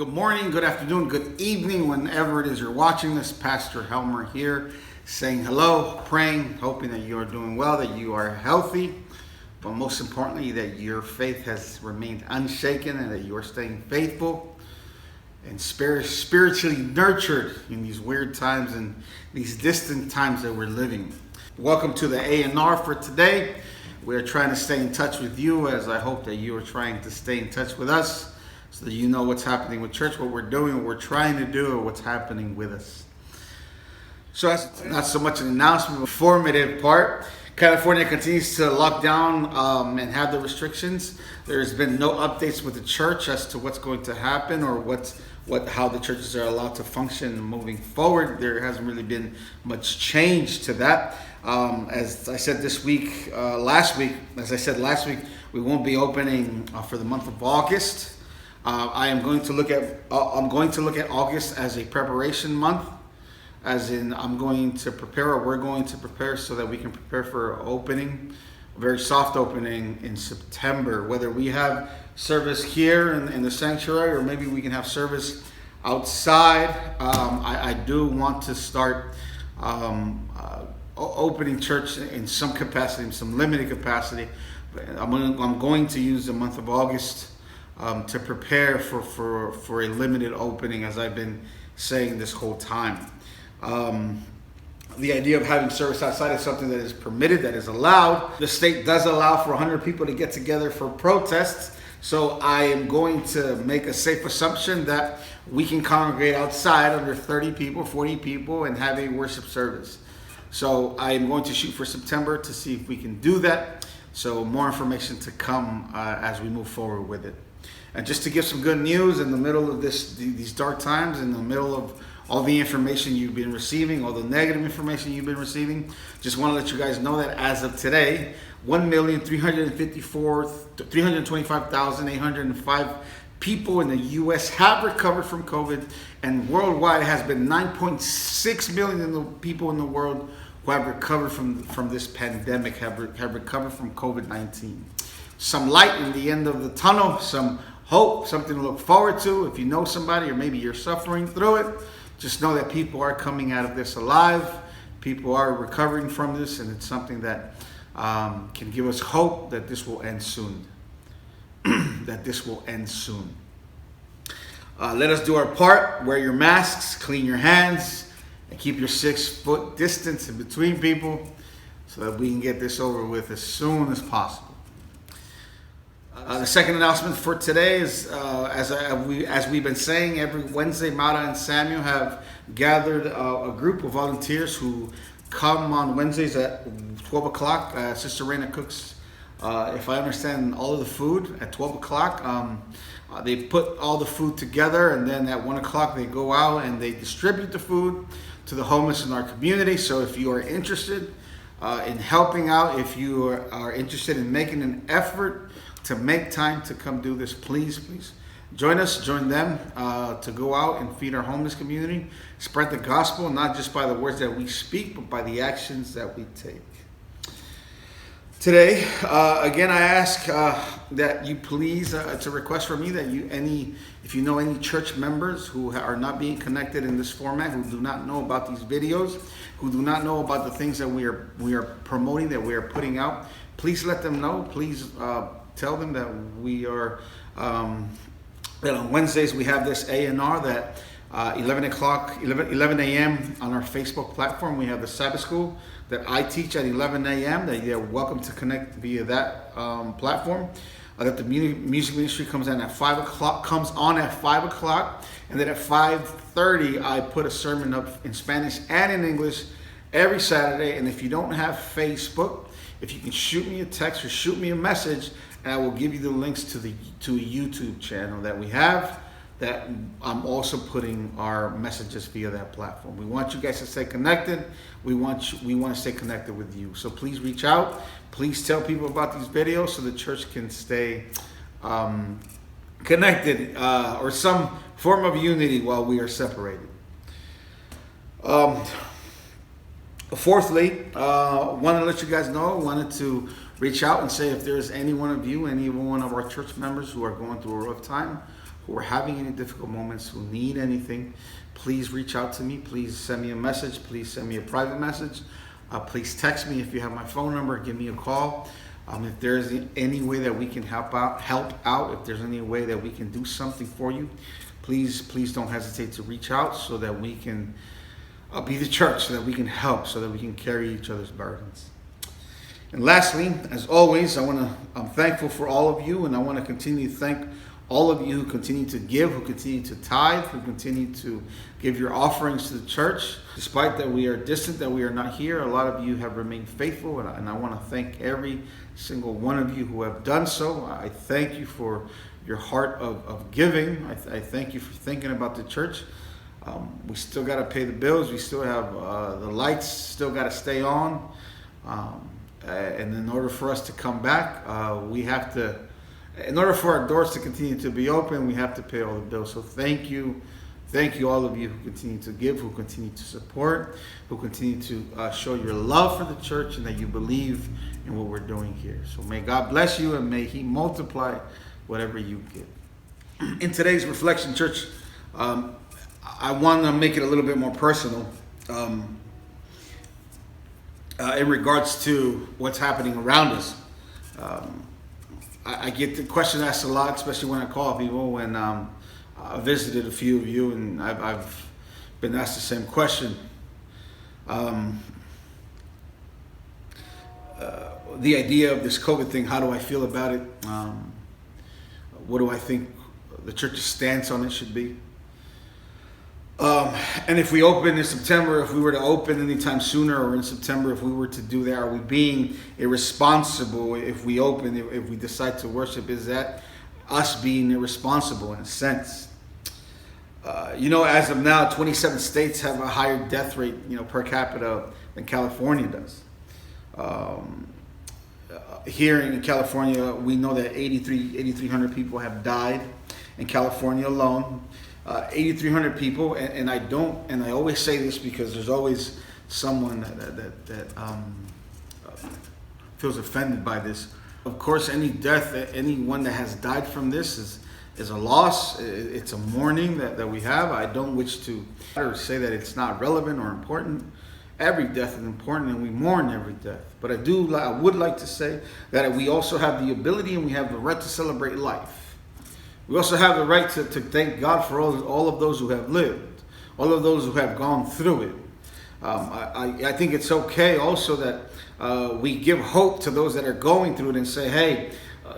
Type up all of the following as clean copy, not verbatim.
Good morning, good afternoon, good evening, whenever it is you're watching this. Pastor Helmer here saying hello, praying, hoping that you are doing well, that you are healthy, but most importantly, that your faith has remained unshaken and that you are staying faithful and spiritually nurtured in these weird times and these distant times that we're living. Welcome to the A&R for today. We're trying to stay in touch with you, as I hope that you are trying to stay in touch with us, so that you know what's happening with church, what we're doing, what we're trying to do, or what's happening with us. So that's not so much an announcement, but a formative part. California continues to lock down and have the restrictions. There's been no updates with the church as to what's going to happen or how the churches are allowed to function moving forward. There hasn't really been much change to that. As I said last week, we won't be opening for the month of August. I'm going to look at August as a preparation month, as in we're going to prepare so that we can prepare for an opening, a very soft opening in September. Whether we have service here in the sanctuary or maybe we can have service outside, I do want to start opening church in some capacity, in some limited capacity. I'm going to use the month of August to prepare for a limited opening, as I've been saying this whole time. The idea of having service outside is something that is permitted, that is allowed. The state does allow for 100 people to get together for protests, so I am going to make a safe assumption that we can congregate outside under 30 people, 40 people, and have a worship service. So I am going to shoot for September to see if we can do that. So more information to come as we move forward with it. And just to give some good news in the middle of these dark times, in the middle of all the information you've been receiving, all the negative information you've been receiving, just want to let you guys know that as of today, 1,325,805 people in the U.S. have recovered from COVID, and worldwide it has been 9.6 million people in the world who have recovered from this pandemic, have recovered from COVID-19. Some light in the end of the tunnel, some hope, something to look forward to. If you know somebody or maybe you're suffering through it, just know that people are coming out of this alive. People are recovering from this, and it's something that can give us hope that this will end soon. Let us do our part. Wear your masks, clean your hands, and keep your 6-foot distance in between people so that we can get this over with as soon as possible. The second announcement for today is, as we've been saying, every Wednesday, Mara and Samuel have gathered a group of volunteers who come on Wednesdays at 12 o'clock. Sister Raina cooks, if I understand, all of the food at 12 o'clock. They put all the food together, and then at 1 o'clock they go out and they distribute the food to the homeless in our community. So if you are interested in helping out, if you are interested in making an effort to make time to come do this, please join them to go out and feed our homeless community, spread the gospel, not just by the words that we speak, but by the actions that we take. Today, again, I ask that you please, it's a request from me that if you know any church members who are not being connected in this format, who do not know about these videos, who do not know about the things that we are promoting, that we are putting out, please let them know. Please tell them that we are, that on Wednesdays we have this A&R that 11 a.m. on our Facebook platform. We have the Sabbath School that I teach at 11 a.m. that you're welcome to connect via that platform. That the music ministry comes on at 5 o'clock, and then at 5:30 I put a sermon up in Spanish and in English every Saturday. And if you don't have Facebook, if you can shoot me a text or shoot me a message, and I will give you the links to a YouTube channel that we have, that I'm also putting our messages via that platform. We want you guys to stay connected. We want to stay connected with you. So please reach out. Please tell people about these videos so the church can stay connected or some form of unity while we are separated. Fourthly, wanted to let you guys know, wanted to reach out and say if there's any one of you, any one of our church members who are going through a rough time, who are having any difficult moments, who need anything, please reach out to me. Please send me a message. Please send me a private message. Please text me if you have my phone number. Give me a call. If there's any way that we can help out, if there's any way that we can do something for you, please don't hesitate to reach out so that we can be the church, so that we can help, so that we can carry each other's burdens. And lastly, as always, I'm thankful for all of you, and I want to continue to thank all of you who continue to give, who continue to tithe, who continue to give your offerings to the church. Despite that we are distant, that we are not here, a lot of you have remained faithful, and I want to thank every single one of you who have done so. I thank you for your heart of giving. I thank you for thinking about the church. We still got to pay the bills. We still have the lights still got to stay on. And in order for us to come back, in order for our doors to continue to be open, we have to pay all the bills. So thank you all of you who continue to give, who continue to support, who continue to show your love for the church, and that you believe in what we're doing here. So may God bless you, and may He multiply whatever you give. In today's reflection, church, I want to make it a little bit more personal in regards to what's happening around us. I get the question asked a lot, especially when I call people, when I visited a few of you, and I've been asked the same question. The idea of this COVID thing, how do I feel about it? What do I think the church's stance on it should be? And if we open in September, if we were to open anytime sooner, or in September, if we were to do that, are we being irresponsible if we open, if we decide to worship? Is that us being irresponsible in a sense? As of now, 27 states have a higher death rate, per capita than California does. Here in California, we know that 8,300 people have died in California alone. 8,300 people, and I always say this because there's always someone that feels offended by this. Of course, any death, anyone that has died from this is a loss. It's a mourning that we have. I don't wish to say that it's not relevant or important. Every death is important, and we mourn every death. But I would like to say that we also have the ability and we have the right to celebrate life. We also have the right to thank God for all of those who have lived, all of those who have gone through it. I think it's okay also that we give hope to those that are going through it and say, hey,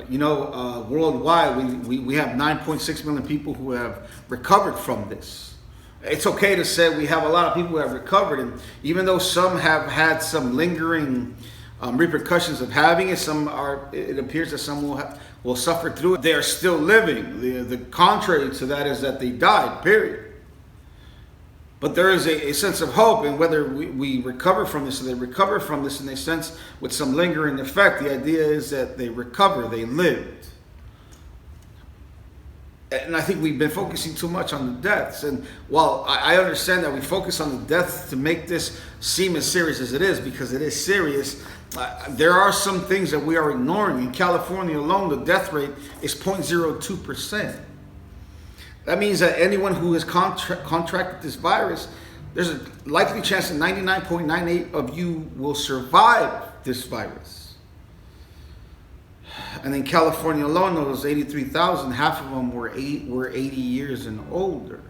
worldwide, we have 9.6 million people who have recovered from this. It's okay to say we have a lot of people who have recovered, and even though some have had some lingering repercussions of having it, it appears that some will suffer through it. They are still living. The contrary to that is that they died, period. But there is a sense of hope, and whether we recover from this, or they recover from this in a sense with some lingering effect, the idea is that they recover, they lived. And I think we've been focusing too much on the deaths. And while I understand that we focus on the deaths to make this seem as serious as it is, because it is serious, there are some things that we are ignoring. In California alone, the death rate is 0.02%. That means that anyone who has contracted this virus, there's a likely chance that 99.98% of you will survive this virus. And in California alone, those 83,000, half of them were 80 years and older.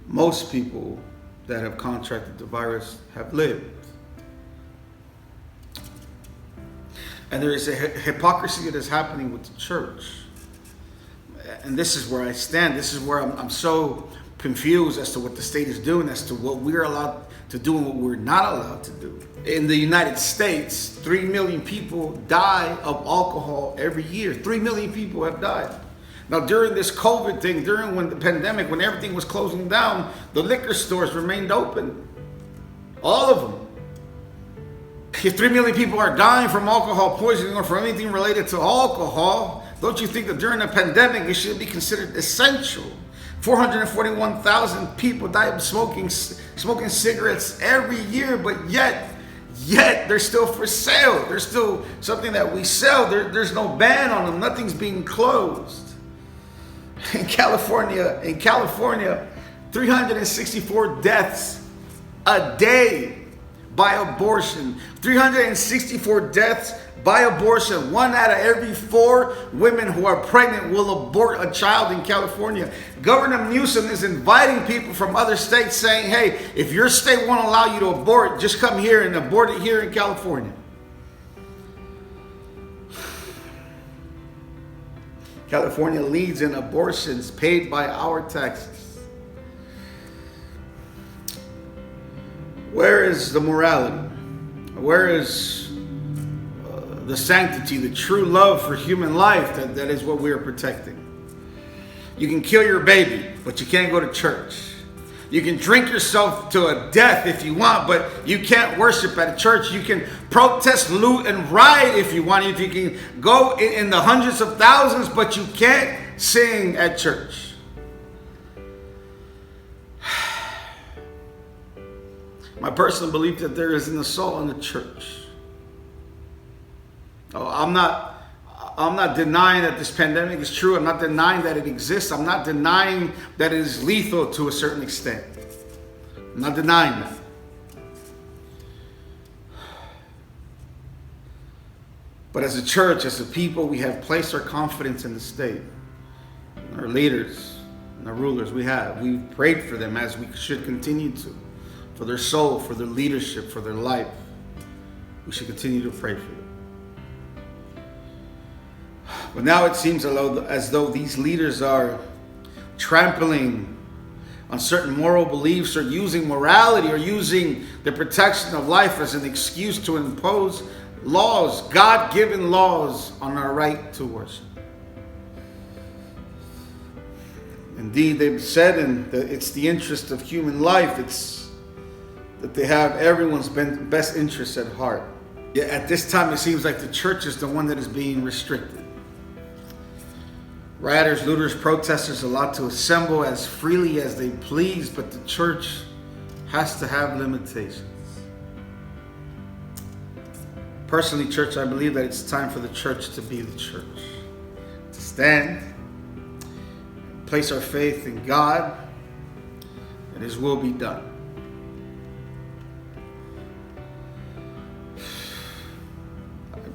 Most people that have contracted the virus have lived. And there is a hypocrisy that is happening with the church. And this is where I stand. This is where I'm so confused as to what the state is doing, as to what we're allowed to do and what we're not allowed to do. In the United States, 3 million people die of alcohol every year. 3 million people have died. Now, during this COVID thing, when the pandemic, when everything was closing down, the liquor stores remained open. All of them. If 3 million people are dying from alcohol poisoning or from anything related to alcohol, don't you think that during the pandemic it should be considered essential? 441,000 people die of smoking cigarettes every year, but yet yet they're still for sale. They're still something that we sell. There's no ban on them. Nothing's being closed. In California, 364 deaths a day by abortion. 364 deaths by abortion. 1 out of every 4 women who are pregnant will abort a child in California. Governor Newsom is inviting people from other states saying, hey, if your state won't allow you to abort, just come here and abort it here in California. California leads in abortions paid by our taxes. Where is the morality? Where is the sanctity, the true love for human life that is what we are protecting? You can kill your baby, but you can't go to church. You can drink yourself to a death if you want, but you can't worship at a church. You can protest, loot, and riot if you want. You can go in the hundreds of thousands, but you can't sing at church. My personal belief that there is an assault on the church. Oh, I'm not denying that this pandemic is true. I'm not denying that it exists. I'm not denying that it is lethal to a certain extent. I'm not denying that. But as a church, as a people, we have placed our confidence in the state, our leaders, and our rulers. We've prayed for them, as we should continue to. For their soul, for their leadership, for their life. We should continue to pray for them. But now it seems as though these leaders are trampling on certain moral beliefs, or using morality, or using the protection of life as an excuse to impose laws, God-given laws, on our right to worship. Indeed, they've said it's the interest of human life. It's that they have everyone's best interests at heart. Yet at this time, it seems like the church is the one that is being restricted. Rioters, looters, protesters are allowed to assemble as freely as they please, but the church has to have limitations. Personally, church, I believe that it's time for the church to be the church. To stand, place our faith in God, and His will be done.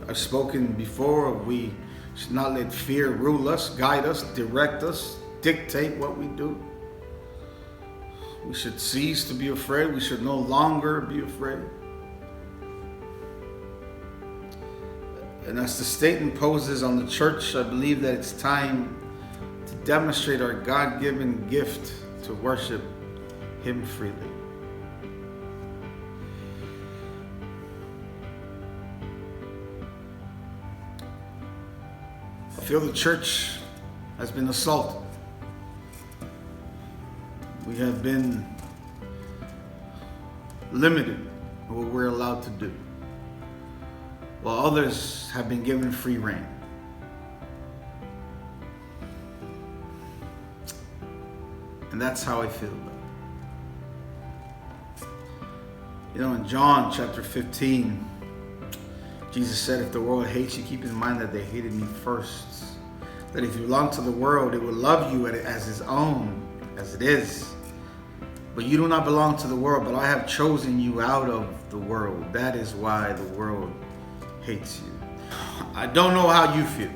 I've spoken before, we should not let fear rule us, guide us, direct us, dictate what we do. We should cease to be afraid. We should no longer be afraid. And as the state imposes on the church, I believe that it's time to demonstrate our God-given gift to worship Him freely. I feel the church has been assaulted. We have been limited in what we're allowed to do, while others have been given free rein. And that's how I feel about it. You know, in John chapter 15, Jesus said, if the world hates you, keep in mind that they hated me first. That if you belong to the world, it will love you as its own, as it is. But you do not belong to the world, but I have chosen you out of the world. That is why the world hates you. I don't know how you feel.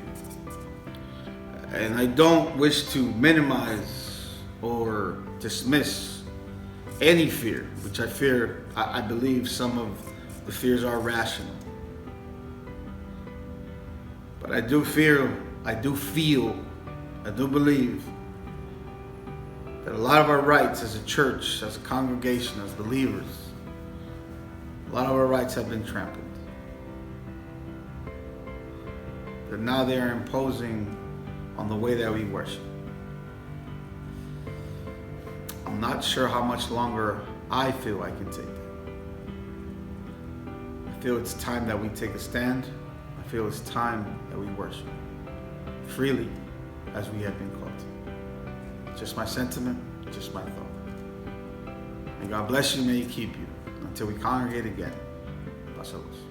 And I don't wish to minimize or dismiss any fear, which I believe some of the fears are rational. But I do believe that a lot of our rights as a church, as a congregation, as believers, a lot of our rights have been trampled. That now they are imposing on the way that we worship. I'm not sure how much longer I feel I can take that. I feel it's time that we take a stand. I feel it's time that we worship freely as we have been called to. Just my sentiment, just my thought. May God bless you, may He keep you until we congregate again. Pásalos.